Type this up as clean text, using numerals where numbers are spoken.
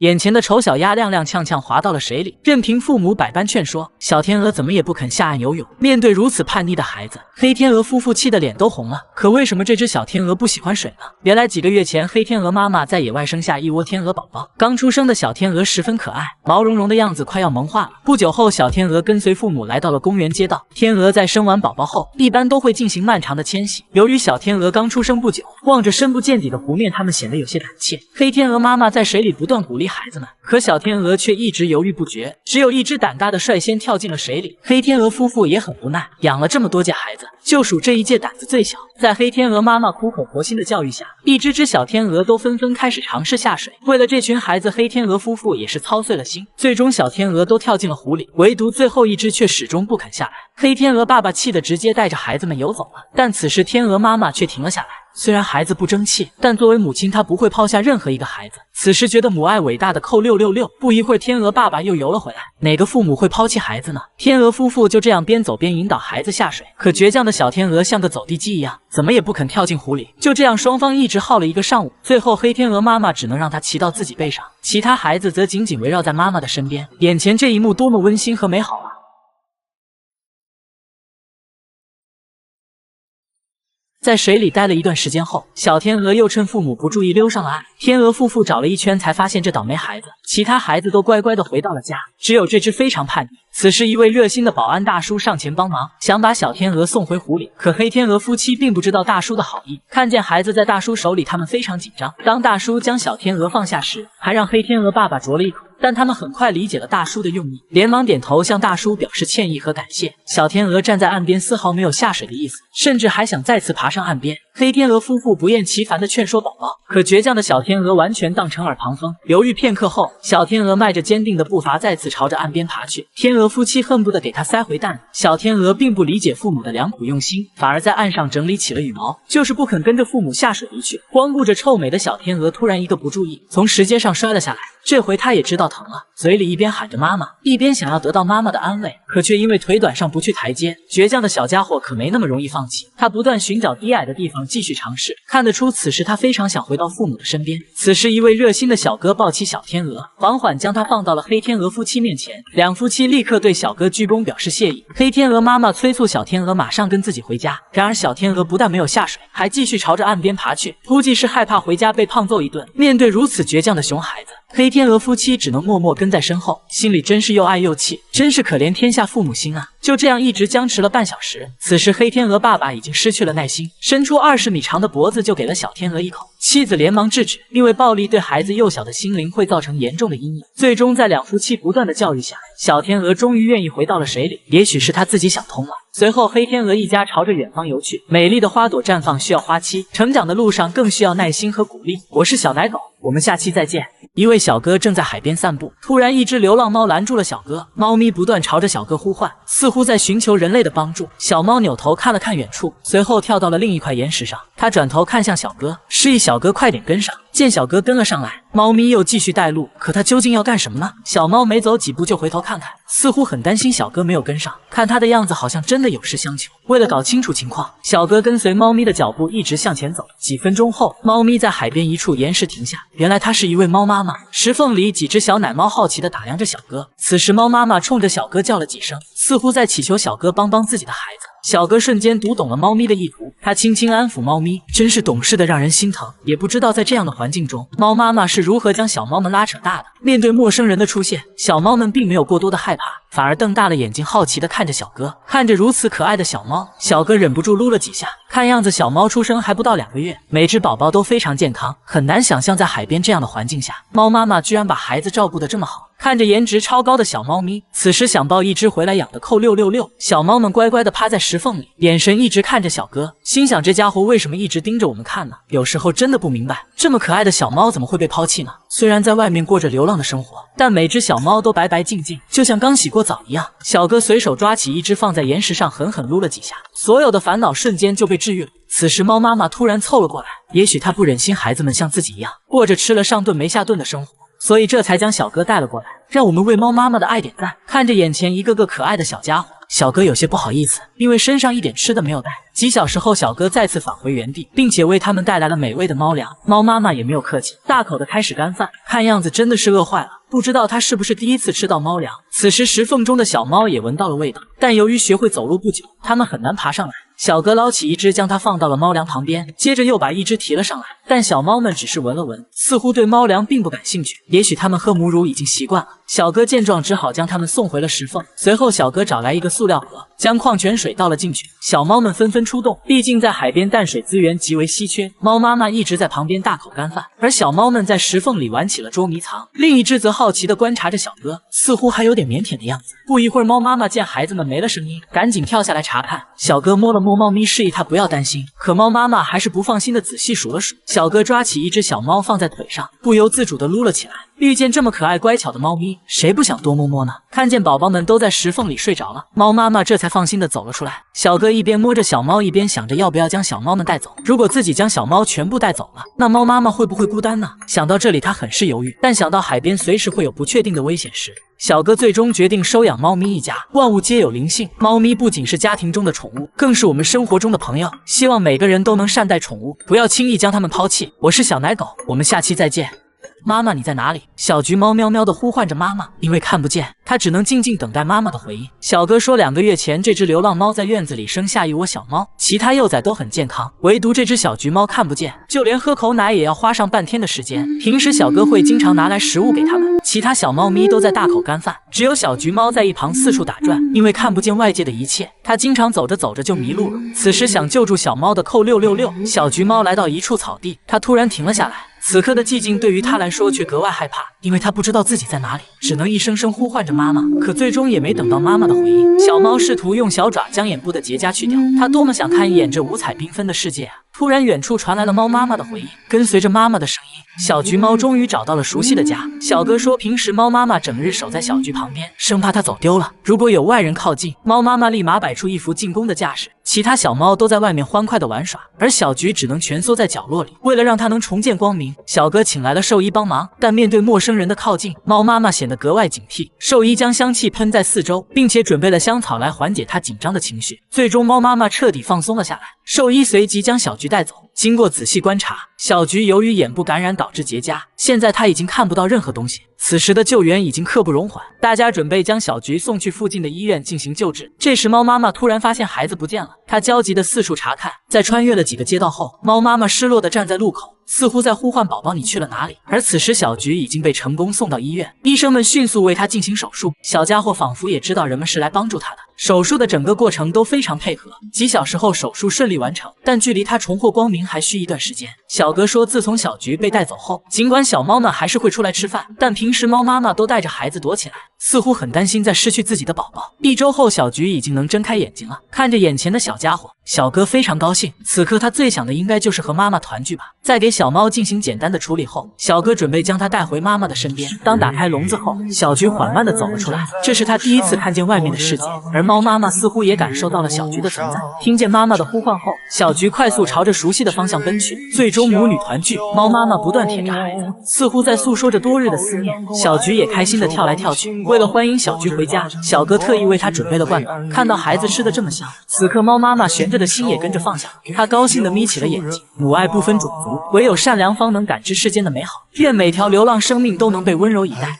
眼前的丑小鸭踉踉跄跄滑到了水里，任凭父母百般劝说，小天鹅怎么也不肯下岸游泳。面对如此叛逆的孩子，黑天鹅夫妇气得脸都红了。可为什么这只小天鹅不喜欢水呢？原来几个月前，黑天鹅妈妈在野外生下一窝天鹅宝宝，刚出生的小天鹅十分可爱，毛茸茸的样子快要萌化了。不久后，小天鹅跟随父母来到了公园街道。天鹅在生完宝宝后，一般都会进行漫长的迁徙。由于小天鹅刚出生不久，望着深不见底的湖面，它们显得有些胆怯。黑天鹅妈妈在水里不断鼓励孩子们，可小天鹅却一直犹豫不决，只有一只胆大的率先跳进了水里。黑天鹅夫妇也很无奈，养了这么多届孩子，就属这一届胆子最小。在黑天鹅妈妈苦口婆心的教育下，一只只小天鹅都纷纷开始尝试下水。为了这群孩子，黑天鹅夫妇也是操碎了心。最终，小天鹅都跳进了湖里，唯独最后一只却始终不肯下来。黑天鹅爸爸气得直接带着孩子们游走了，但此时天鹅妈妈却停了下来。虽然孩子不争气，但作为母亲，她不会抛下任何一个孩子。此时觉得母爱伟大的扣666。不一会儿，天鹅爸爸又游了回来。哪个父母会抛弃孩子呢？天鹅夫妇就这样边走边引导孩子下水，可倔强的小天鹅像个走地鸡一样，怎么也不肯跳进湖里。就这样，双方一直耗了一个上午。最后，黑天鹅妈妈只能让它骑到自己背上，其他孩子则紧紧围绕在妈妈的身边。眼前这一幕多么温馨和美好啊！在水里待了一段时间后，小天鹅又趁父母不注意溜上了岸。天鹅夫妇找了一圈，才发现这倒霉孩子，其他孩子都乖乖的回到了家，只有这只非常叛逆。此时，一位热心的保安大叔上前帮忙，想把小天鹅送回湖里。可黑天鹅夫妻并不知道大叔的好意，看见孩子在大叔手里，他们非常紧张。当大叔将小天鹅放下时，还让黑天鹅爸爸啄了一口。但他们很快理解了大叔的用意，连忙点头向大叔表示歉意和感谢。小天鹅站在岸边，丝毫没有下水的意思，甚至还想再次爬上岸边。黑天鹅夫妇不厌其烦地劝说宝宝，可倔强的小天鹅完全当成耳旁风。犹豫片刻后，小天鹅迈着坚定的步伐再次朝着岸边爬去。天鹅夫妻恨不得给它塞回蛋。小天鹅并不理解父母的良苦用心，反而在岸上整理起了羽毛，就是不肯跟着父母下水离去。光顾着臭美的小天鹅突然一个不注意，从石阶上摔了下来。这回它也知道疼了，嘴里一边喊着妈妈，一边想要得到妈妈的安慰，可却因为腿短上不去台阶。倔强的小家伙可没那么容易放弃，他不断寻找低矮的地方继续尝试。看得出此时他非常想回到父母的身边。此时一位热心的小哥抱起小天鹅，缓缓将它放到了黑天鹅夫妻面前。两夫妻立刻对小哥鞠躬表示谢意。黑天鹅妈妈催促小天鹅马上跟自己回家，然而小天鹅不但没有下水，还继续朝着岸边爬去，估计是害怕回家被胖揍一顿。面对如此倔强的熊孩子，黑天鹅夫妻只能默默跟在身后，心里真是又爱又气，真是可怜天下父母心啊！就这样一直僵持了半小时。此时黑天鹅爸爸已经失去了耐心，伸出20米长的脖子就给了小天鹅一口。妻子连忙制止，因为暴力对孩子幼小的心灵会造成严重的阴影。最终在两夫妻不断的教育下，小天鹅终于愿意回到了水里，也许是他自己想通了。随后黑天鹅一家朝着远方游去。美丽的花朵绽放需要花期，成长的路上更需要耐心和鼓励。我是小奶狗，我们下期再见。一位小哥正在海边散步，突然一只流浪猫拦住了小哥。猫咪不断朝着小哥呼唤，似乎在寻求人类的帮助。小猫扭头看了看远处，随后跳到了另一块岩石上。它转头看向小哥，示意小哥快点跟上。见小哥跟了上来，猫咪又继续带路，可它究竟要干什么呢？小猫没走几步就回头看看，似乎很担心小哥没有跟上，看它的样子好像真的有事相求。为了搞清楚情况，小哥跟随猫咪的脚步一直向前走。几分钟后，猫咪在海边一处岩石停下，原来它是一位猫妈妈。石缝里几只小奶猫好奇地打量着小哥，此时猫妈妈冲着小哥叫了几声，似乎在祈求小哥帮帮自己的孩子。小哥瞬间读懂了猫咪的意图，他轻轻安抚猫咪，真是懂事的让人心疼。也不知道在这样的环境中，猫妈妈是如何将小猫们拉扯大的。面对陌生人的出现，小猫们并没有过多的害怕，反而瞪大了眼睛好奇地看着小哥。看着如此可爱的小猫，小哥忍不住撸了几下。看样子小猫出生还不到2个月，每只宝宝都非常健康，很难想象在海边这样的环境下，猫妈妈居然把孩子照顾得这么好。看着颜值超高的小猫咪，此时想抱一只回来养的扣666。小猫们乖乖地趴在石缝里，眼神一直看着小哥，心想这家伙为什么一直盯着我们看呢？有时候真的不明白，这么可爱的小猫怎么会被抛弃呢？虽然在外面过着流浪的生活，但每只小猫都白白净净，就像刚洗过澡一样。小哥随手抓起一只放在岩石上，狠狠撸了几下，所有的烦恼瞬间就被治愈了。此时猫妈妈突然凑了过来，也许她不忍心孩子们像自己一样过着吃了上顿没下顿的生活，所以这才将小哥带了过来。让我们为猫妈妈的爱点赞。看着眼前一个个可爱的小家伙，小哥有些不好意思，因为身上一点吃的没有带。几小时后，小哥再次返回原地，并且为他们带来了美味的猫粮。猫妈妈也没有客气，大口的开始干饭，看样子真的是饿坏了。不知道它是不是第一次吃到猫粮。此时石缝中的小猫也闻到了味道，但由于学会走路不久，它们很难爬上来。小哥捞起一只，将它放到了猫粮旁边，接着又把一只提了上来。但小猫们只是闻了闻，似乎对猫粮并不感兴趣。也许它们喝母乳已经习惯了。小哥见状，只好将它们送回了石缝。随后，小哥找来一个塑料盒，将矿泉水倒了进去。小猫们纷纷出动，毕竟在海边淡水资源极为稀缺。猫妈妈一直在旁边大口干饭，而小猫们在石缝里玩起了捉迷藏。另一只则好奇地观察着小哥，似乎还有点腼腆的样子。不一会儿，猫妈妈见孩子们没了声音，赶紧跳下来查看。小哥摸了摸猫咪，示意它不要担心，可猫妈妈还是不放心的仔细数了数。小哥抓起一只小猫放在腿上，不由自主地撸了起来。遇见这么可爱乖巧的猫咪，谁不想多摸摸呢？看见宝宝们都在石缝里睡着了，猫妈妈这才放心地走了出来。小哥一边摸着小猫，一边想着要不要将小猫们带走。如果自己将小猫全部带走了，那猫妈妈会不会孤单呢？想到这里，他很是犹豫。但想到海边随时会有不确定的危险时，小哥最终决定收养猫咪一家。万物皆有灵性，猫咪不仅是家庭中的宠物，更是我们生活中的朋友。希望每个人都能善待宠物，不要轻易将它们抛弃。我是小奶狗，我们下期再见。妈妈，你在哪里？小橘猫喵喵地呼唤着妈妈，因为看不见，它只能静静等待妈妈的回应。小哥说，2个月前这只流浪猫在院子里生下一窝小猫，其他幼崽都很健康，唯独这只小橘猫看不见，就连喝口奶也要花上半天的时间。平时小哥会经常拿来食物给它们，其他小猫咪都在大口干饭，只有小橘猫在一旁四处打转，因为看不见外界的一切，它经常走着走着就迷路了。此时想救助小猫的扣666，小橘猫来到一处草地，它突然停了下来。此刻的寂静对于他来说却格外害怕，因为他不知道自己在哪里，只能一声声呼唤着妈妈，可最终也没等到妈妈的回应。小猫试图用小爪将眼部的结痂去掉，它多么想看一眼这五彩缤纷的世界啊！突然，远处传来了猫妈妈的回应，跟随着妈妈的声音，小橘猫终于找到了熟悉的家。小哥说，平时猫妈妈整日守在小橘旁边，生怕它走丢了。如果有外人靠近，猫妈妈立马摆出一副进攻的架势。其他小猫都在外面欢快地玩耍，而小橘只能蜷缩在角落里。为了让它能重见光明，小哥请来了兽医帮忙，但面对陌生人的靠近，猫妈妈显得格外警惕。兽医将香气喷在四周，并且准备了香草来缓解它紧张的情绪。最终，猫妈妈彻底放松了下来。兽医随即将小橘带走。经过仔细观察，小橘由于眼部感染导致结痂，现在它已经看不到任何东西。此时的救援已经刻不容缓，大家准备将小橘送去附近的医院进行救治。这时，猫妈妈突然发现孩子不见了，她焦急地四处查看。在穿越了几个街道后，猫妈妈失落地站在路口，似乎在呼唤宝宝：“你去了哪里？”而此时，小橘已经被成功送到医院，医生们迅速为他进行手术。小家伙仿佛也知道人们是来帮助他的，手术的整个过程都非常配合。几小时后，手术顺利完成，但距离他重获光明还需一段时间。小哥说，自从小橘被带走后，尽管小猫们还是会出来吃饭，但平时猫妈妈都带着孩子躲起来，似乎很担心再失去自己的宝宝。1周后，小橘已经能睁开眼睛了，看着眼前的小家伙，小哥非常高兴。此刻他最想的应该就是和妈妈团聚吧。在给小猫进行简单的处理后，小哥准备将它带回妈妈的身边。当打开笼子后，小橘缓慢地走了出来，这是他第一次看见外面的世界，而猫妈妈似乎也感受到了小橘的存在。听见妈妈的呼唤后，小橘快速朝着熟悉的方向奔去。最终母女团聚，猫妈妈不断舔着孩子，似乎在诉说着多日的思念。小橘也开心地跳来跳去。为了欢迎小橘回家，小哥特意为他准备了罐头。看到孩子吃得这么香，此刻猫妈妈悬着的心也跟着放下，她高兴地眯起了眼睛。母爱不分种族，唯有善良方能感知世间的美好。愿每条流浪生命都能被温柔以待。